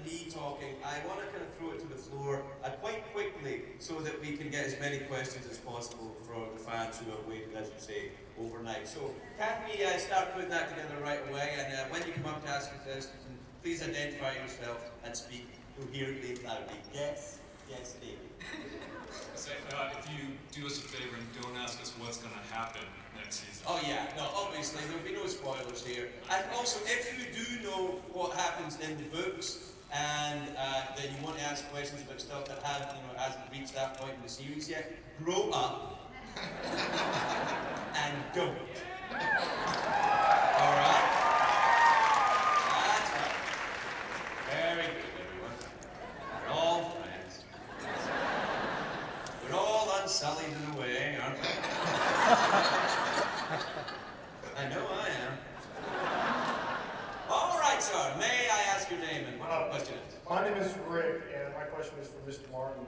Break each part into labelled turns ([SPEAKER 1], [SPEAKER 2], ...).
[SPEAKER 1] me talking, I want to kind of throw it to the floor quite quickly so that we can get as many questions as possible from the fans who have waited, as you say, overnight. So can we start putting that together right away? And when you come up to ask a question, please identify yourself and speak coherently and loudly. Yes? Yes, David.
[SPEAKER 2] So, if you do us a favor and don't ask us what's going to happen next season.
[SPEAKER 1] Oh yeah, no, obviously there'll be no spoilers here. And also, if you do know what happens in the books and that you want to ask questions about stuff that hasn't reached that point in the series yet, grow up and don't. All right? That's right. Very good, everyone. We're all friends. We're all unsullied in a way, aren't we? I know I am. All right, sir. May I ask your name and what your question is?
[SPEAKER 3] My name is Rick, and my question is for Mr. Martin.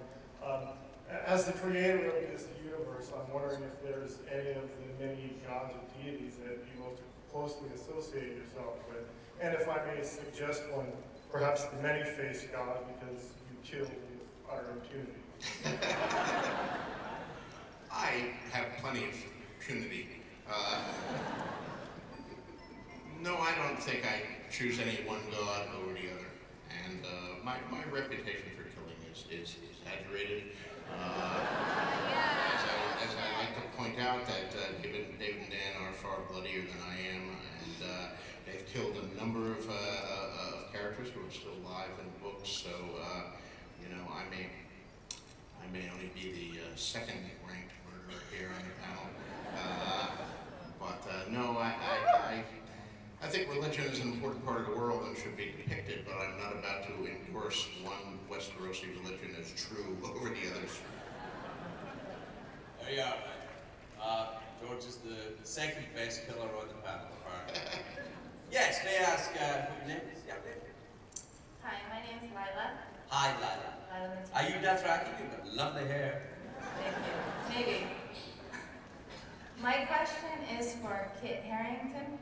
[SPEAKER 3] As the creator of this universe, I'm wondering if there's any of the many gods or deities that you most closely associate yourself with. And if I may suggest one, perhaps the many-faced god, because you killed with utter impunity.
[SPEAKER 4] I have plenty of impunity. No, I don't think I choose any one god over the other. And my reputation for killing is exaggerated. As I like to point out, that David and Dan are far bloodier than I am, and they've killed a number of characters who are still alive in books. So you know, I may only be the second-ranked murderer here on the panel. But no, I think religion is an important part of the world and should be depicted, but I'm not about to endorse one Westerosi religion as true over the others.
[SPEAKER 1] There you are, man. George is the second best killer on the panel, apparently. Yes, may I ask what your name is? Yeah,
[SPEAKER 5] Hi, my name is Lila.
[SPEAKER 1] Hi, Lila. Are you Dothraki? You've got lovely hair.
[SPEAKER 5] Thank you. Maybe. My question is for Kit Harington.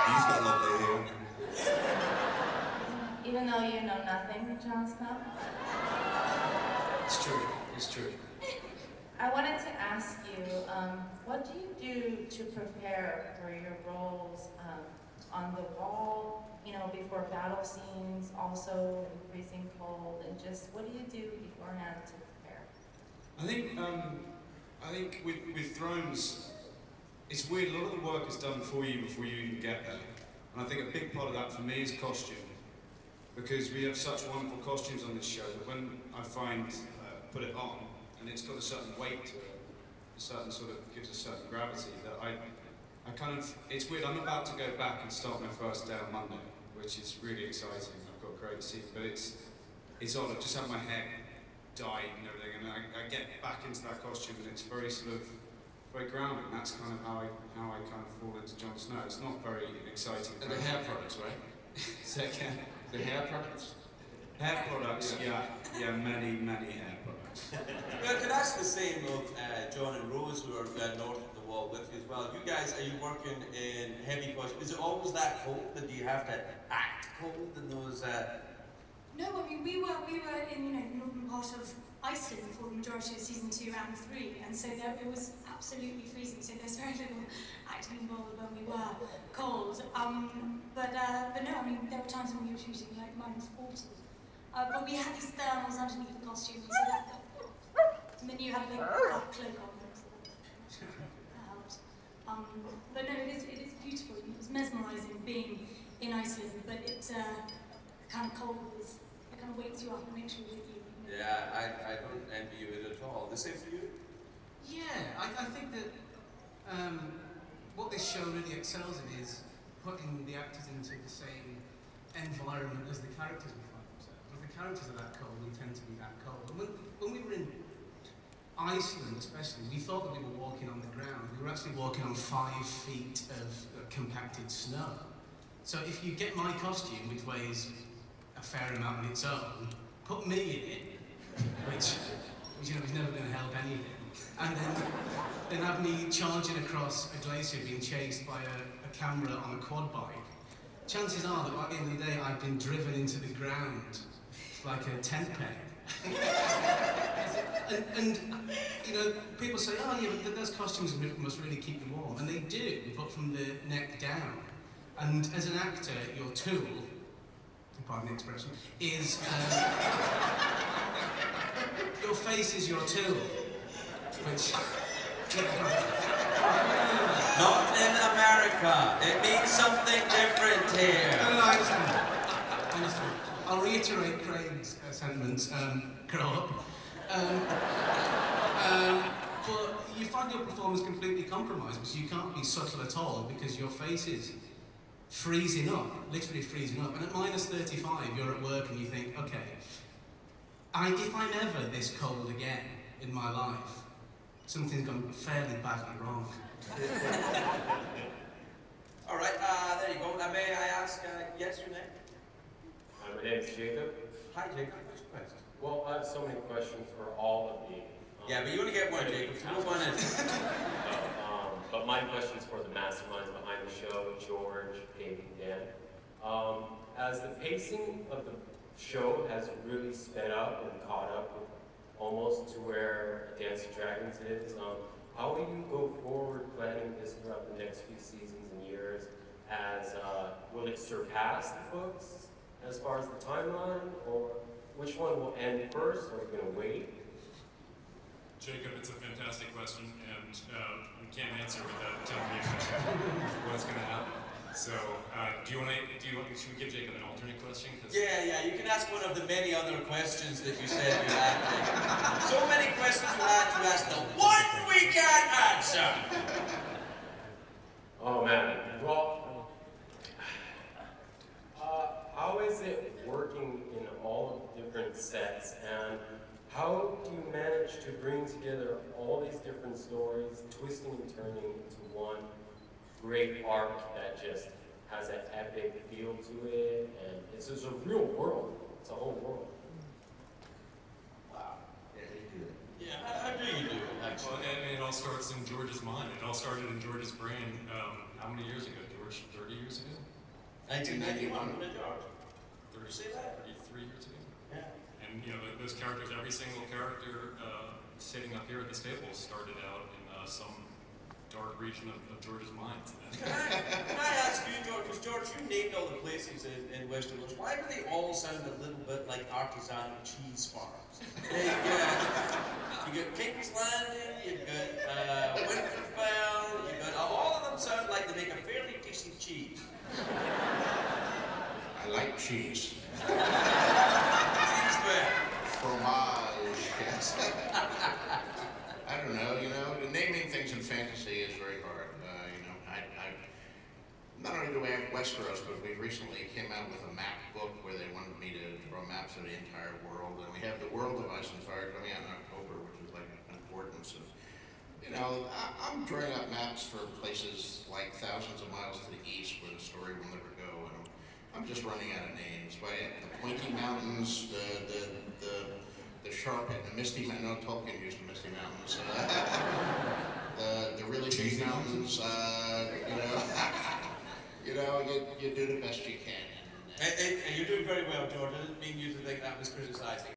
[SPEAKER 6] He's got lovely hair.
[SPEAKER 5] Even though you know nothing, Jon Snow?
[SPEAKER 6] It's true. It's true.
[SPEAKER 5] I wanted to ask you, what do you do to prepare for your roles on the wall, you know, before battle scenes, also in freezing cold, and just what do you do beforehand to prepare?
[SPEAKER 2] I think with Thrones, it's weird, a lot of the work is done for you before you even get there. And I think a big part of that for me is costume. Because we have such wonderful costumes on this show that when I put it on, and it's got a certain weight to it, a certain sort of, gives a certain gravity, that I kind of, it's weird, I'm about to go back and start my first day on Monday, which is really exciting. I've got a great scene, but it's odd, I've just had my hair dyed and everything, and I get back into that costume, and it's very sort of, very grounding. That's kind of how I kind of fall into Jon Snow. It's not very exciting.
[SPEAKER 6] And the hair products, right?
[SPEAKER 2] Second.
[SPEAKER 6] The hair products?
[SPEAKER 2] Hair products, yeah, many hair products.
[SPEAKER 1] Well, I could ask the same of John and Rose, who are north of the wall with you as well. You guys, are you working in heavy costume? Is it always that cold? That do you have to act cold in those?
[SPEAKER 7] No, I mean we were in the northern part of Iceland for the majority of season 2 and 3, and so it was absolutely freezing. So there's very little acting involved when we were cold. But no, I mean there were times when we were shooting like -40. But we had these thermals underneath the costume, so that and then you had a big black cloak on. So that helped. But no, it is beautiful. It was mesmerising being in Iceland, but it kind of cold is. It kind of wakes you up and makes you with you.
[SPEAKER 1] Yeah, I don't envy you at all. The same for you?
[SPEAKER 8] Yeah, I think that what this show really excels in is putting the actors into the same environment as the characters we find themselves. If the characters are that cold, we tend to be that cold. And when we were in Iceland especially, we thought that we were walking on the ground. We were actually walking on 5 feet of compacted snow. So if you get my costume, which weighs a fair amount on its own, put me in it, which you know is never going to help anything, and then have me charging across a glacier being chased by a camera on a quad bike. chances are that by the end of the day I've been driven into the ground like a tent peg. and you know, people say, oh yeah, but those costumes must really keep you warm, and they do, but from the neck down. And as an actor, your tool, pardon the expression, is your face is your tool, which.
[SPEAKER 1] Not in America. It means something different here.
[SPEAKER 8] No, I understand. I understand. I'll reiterate Craig's sentiments. Grow up. But you find your performance completely compromised because you can't be subtle at all because your face is freezing up, literally freezing up. And at minus 35, you're at work and you think, okay, if I'm ever this cold again in my life, something's gone fairly badly wrong.
[SPEAKER 1] All right, there you go. May I ask, yes or no?
[SPEAKER 9] My name is Jacob.
[SPEAKER 1] Hi, Jacob. What's your question?
[SPEAKER 9] Well, I have so many questions for all of you.
[SPEAKER 1] Yeah, but you only get one, Jacob. So go one in.
[SPEAKER 9] But my question is for the masterminds behind the show, George, Dave, and Dan. As the pacing of the show has really sped up and caught up with almost to where Dance of Dragons is, how will you go forward planning this throughout the next few seasons and years? Will it surpass the books as far as the timeline, or which one will end first? Are we going to wait?
[SPEAKER 10] Jacob, it's a fantastic question, and we can't answer without telling you what's going to happen. So, should we give Jacob an alternate question?
[SPEAKER 1] Yeah, you can ask one of the many other questions that you said you had. So many questions you had, you asked the one we can't answer.
[SPEAKER 9] Oh man, well, how is it working in all of the different sets, and how do you manage to bring together all these different stories, twisting and turning into one great arc that just has an epic feel to it, and it's just a real world. It's a whole world.
[SPEAKER 1] Wow. Yeah, you do it. Yeah, how do you do it, actually?
[SPEAKER 10] Well, and it all starts in George's mind. It all started in George's brain. How many years ago, George? 30 years ago?
[SPEAKER 1] 1991, did George?
[SPEAKER 10] 33 years ago?
[SPEAKER 1] Yeah.
[SPEAKER 10] And, you know, those characters, every single character sitting up here at this table started out in some dark region of George's mind.
[SPEAKER 1] Can I ask you, George, because George, you named all the places in Westeros. Why do they all sound a little bit like artisanal cheese farms? You got King's Landing, you've got Winterfell, you've got all of them sound like they make a fairly decent cheese.
[SPEAKER 4] I like cheese.
[SPEAKER 1] Seems fair.
[SPEAKER 4] Fromage, yes. I don't know, naming things in fantasy is very hard. Not only do we have Westeros, but we recently came out with a map book where they wanted me to draw maps of the entire world, and we have the World of Ice and Fire coming out in October, which is like importance of, I'm drawing up maps for places like thousands of miles to the east where the story will never go, and I'm just running out of names. But the Pointy Mountains, the Sharp and the Misty Mountains. No, Tolkien used the Misty Mountains. The really big mountains. You do the best you can.
[SPEAKER 1] And you're doing very well, George. I didn't mean you to think that was criticizing.